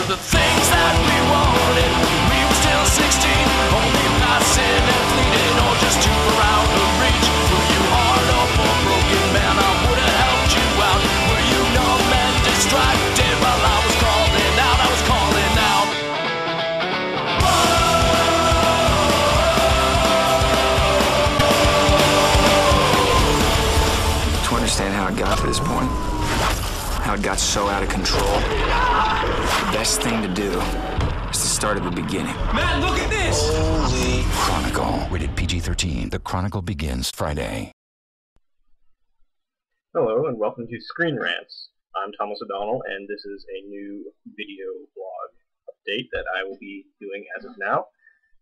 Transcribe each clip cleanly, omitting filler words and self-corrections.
the things that we wanted. We were still 16, only passing and fleeting, or just too far out of reach. Were you hard up or broken, man? I would have helped you out. Were you numb and distracted while I was calling out? I was calling out. To understand how it got to this point, how it got so out of control, the best thing to do is to start at the beginning. Man, look at this! Holy Chronicle. Rated PG-13. The Chronicle begins Friday. Hello and welcome to Screen Rants. I'm Thomas O'Donnell and this is a new video blog update that I will be doing as of now.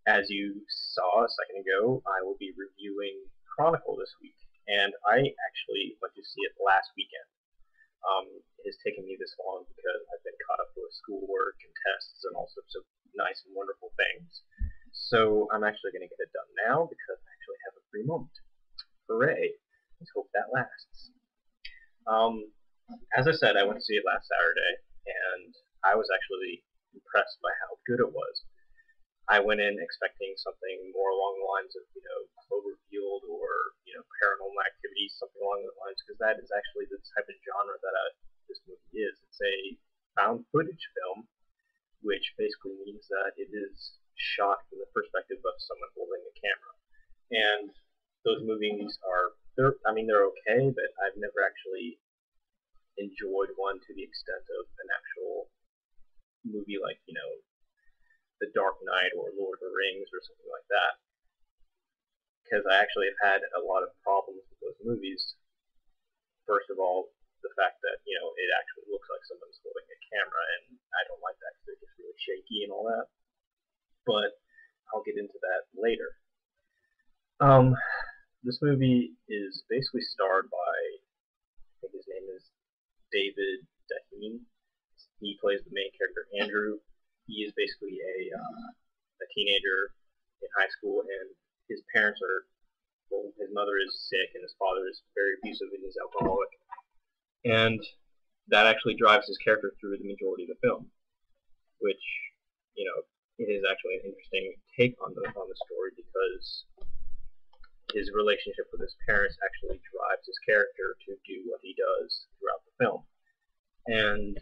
As you saw a second ago, I will be reviewing Chronicle this week, and I actually went to see it last weekend. It has taken me this long because I've been caught up with schoolwork and tests and all sorts of nice and wonderful things. So I'm actually going to get it done now because I actually have a free moment. Hooray! Let's hope that lasts. As I said, I went to see it last Saturday, and I was actually impressed by how good it was. I went in expecting something more along the lines of, Cloverfield or, Paranormal Activity, something along those lines, because that is actually the type of genre that this movie is. It's a found footage film, which basically means that it is shot from the perspective of someone holding a camera. And those movies they're okay, but I've never actually enjoyed one to the extent of an actual movie like, The Dark Knight or Lord of the Rings or something like that. Because I actually have had a lot of problems with those movies. First of all, the fact that, it actually looks like someone's holding a camera, and I don't like that because it gets really shaky and all that. But I'll get into that later. This movie is basically starred by, I think his name is David Daheen. He plays the main character, Andrew. He is basically a teenager in high school, and his parents his mother is sick, and his father is very abusive and he's alcoholic. And that actually drives his character through the majority of the film, which, it is actually an interesting take on the story, because his relationship with his parents actually drives his character to do what he does throughout the film. And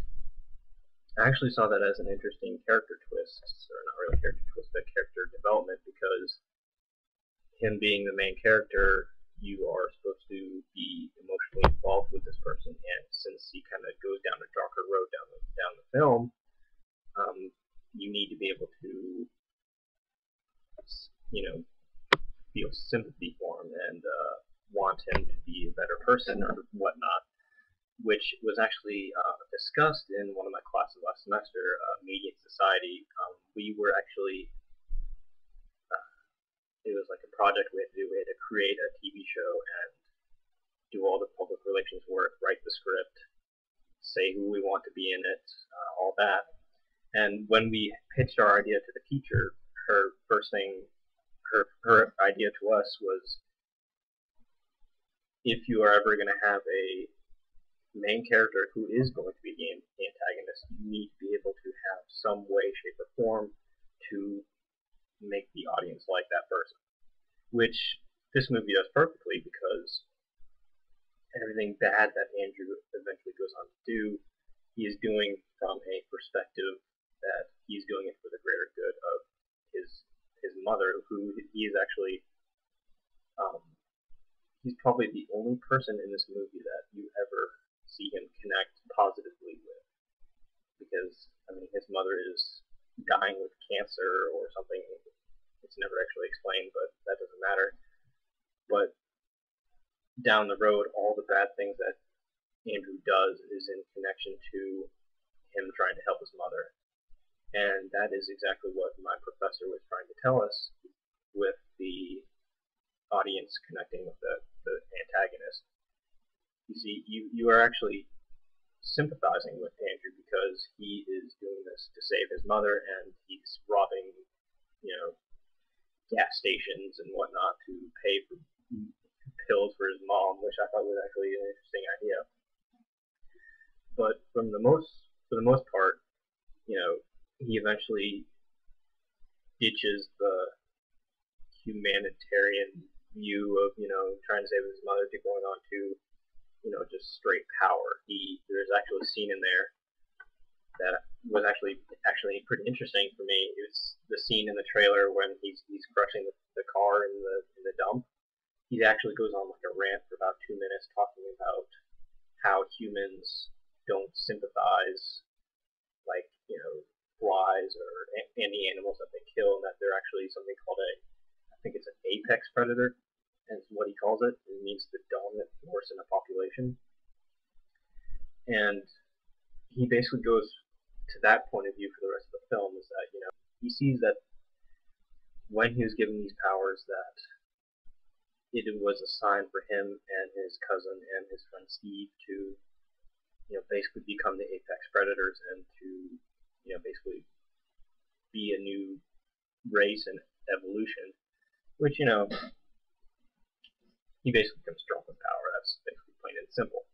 I actually saw that as an interesting character twist, or not really character twist, but character development, because him being the main character, you are supposed to be emotionally involved with this person, and since he kind of goes down a darker road down the film, you need to be able to, feel sympathy for him and want him to be a better person or whatnot, which was actually discussed in one of my classes last semester, Media and Society. We were actually, it was like a project we had to do. We had to create a TV show and do all the public relations work, write the script, say who we want to be in it, all that. And when we pitched our idea to the teacher, her idea to us was, if you are ever going to have a main character who is going to be the antagonist, you need to be able to have some way, shape, or form to make the audience like that person. Which this movie does perfectly, because everything bad that Andrew eventually goes on to do, he is doing from a perspective that he's doing it for the greater good of his mother, who he is actually, he's probably the only person in this movie that you ever see him connect positively with, because his mother is dying with cancer or something. It's never actually explained, but that doesn't matter. But down the road, all the bad things that Andrew does is in connection to him trying to help his mother, and that is exactly what my professor was trying to tell us, with the audience connecting with the antagonist. You see, you are actually sympathizing with Andrew because he is doing this to save his mother, and he's robbing, gas stations and whatnot to pay for pills for his mom, which I thought was actually an interesting idea. But for the most part, he eventually ditches the humanitarian view of, trying to save his mother to going on to, just straight power. There's actually a scene in there that was actually pretty interesting for me. It was the scene in the trailer when he's crushing the car in the dump. He actually goes on like a rant for about 2 minutes talking about how humans don't sympathize, like, flies or any animals that they kill, and that they're actually something called I think it's an apex predator, is what he calls it. It means the dominant force in a population. And he basically goes to that point of view for the rest of the film, is that, he sees that when he was given these powers, that it was a sign for him and his cousin and his friend Steve to, basically become the apex predators and to, basically be a new race and evolution, which, he basically becomes drunk with power. That's basically plain and simple.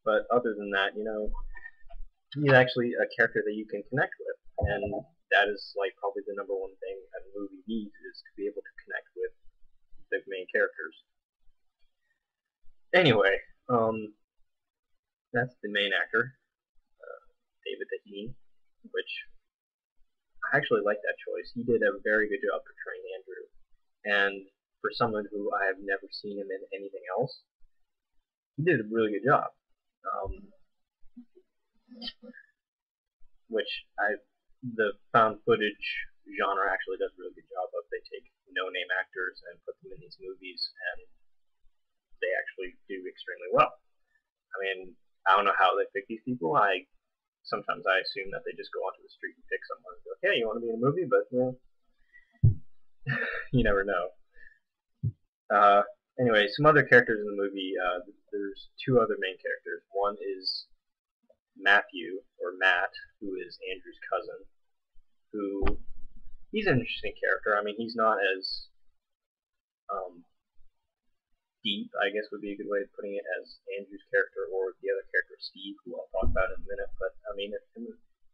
But other than that, he's actually a character that you can connect with, and that is like probably the number one thing a movie needs, is to be able to connect with the main characters. Anyway, that's the main actor, David Daheen, which I actually like that choice. He did a very good job portraying Andrew, and for someone who I have never seen him in anything else, he did a really good job. Which the found footage genre actually does a really good job of. They take no-name actors and put them in these movies, and they actually do extremely well. I mean, I don't know how they pick these people. Sometimes I assume that they just go onto the street and pick someone and go, "Hey, you want to be in a movie?" But you never know. Anyway, some other characters in the movie. There's two other main characters. One is Matthew, or Matt, who is Andrew's cousin, who, he's an interesting character. I mean, he's not as deep, I guess would be a good way of putting it, as Andrew's character or the other character, Steve, who I'll talk about in a minute. But, I mean,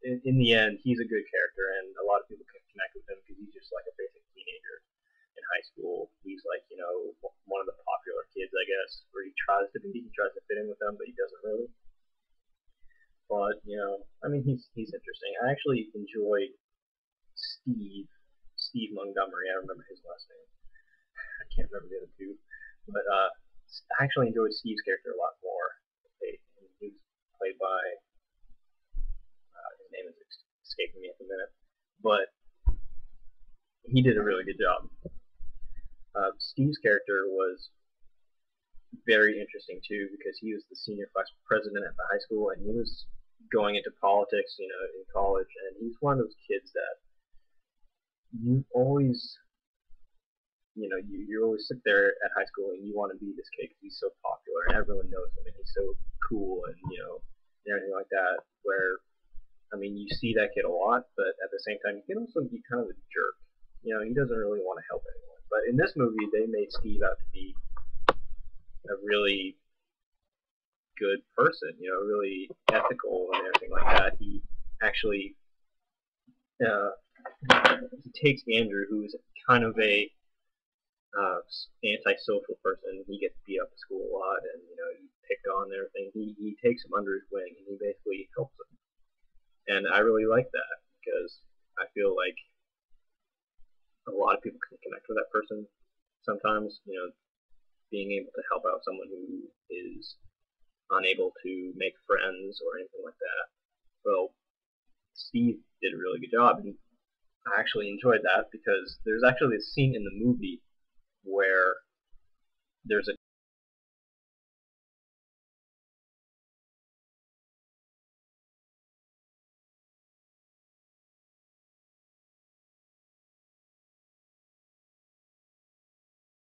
in the end, he's a good character, and a lot of people can connect with him because he's just like a basic teenager in high school. He's like, one of the popular kids, I guess, where he tries to fit in with them, but he doesn't really. But, I mean, he's interesting. I actually enjoyed Steve Montgomery. I remember his last name. I can't remember the other two. But I actually enjoyed Steve's character a lot more. He was played by, his name is escaping me at the minute, but he did a really good job. Steve's character was very interesting too, because he was the senior vice president at the high school, and he was going into politics, in college, and he's one of those kids that you always, you always sit there at high school and you want to be this kid because he's so popular and everyone knows him and he's so cool and, and everything like that, where, I mean, you see that kid a lot, but at the same time, he can also be kind of a jerk. He doesn't really want to help anyone. But in this movie, they made Steve out to be a really good person, really ethical and everything like that. He actually he takes Andrew, who's kind of a antisocial person. He gets beat up at school a lot, and he's picked on and everything. He takes him under his wing, and he basically helps him. And I really like that, because I feel like a lot of people can connect with that person sometimes. Being able to help out someone who is unable to make friends or anything like that. Well, Steve did a really good job, and I actually enjoyed that, because there's actually a scene in the movie where there's a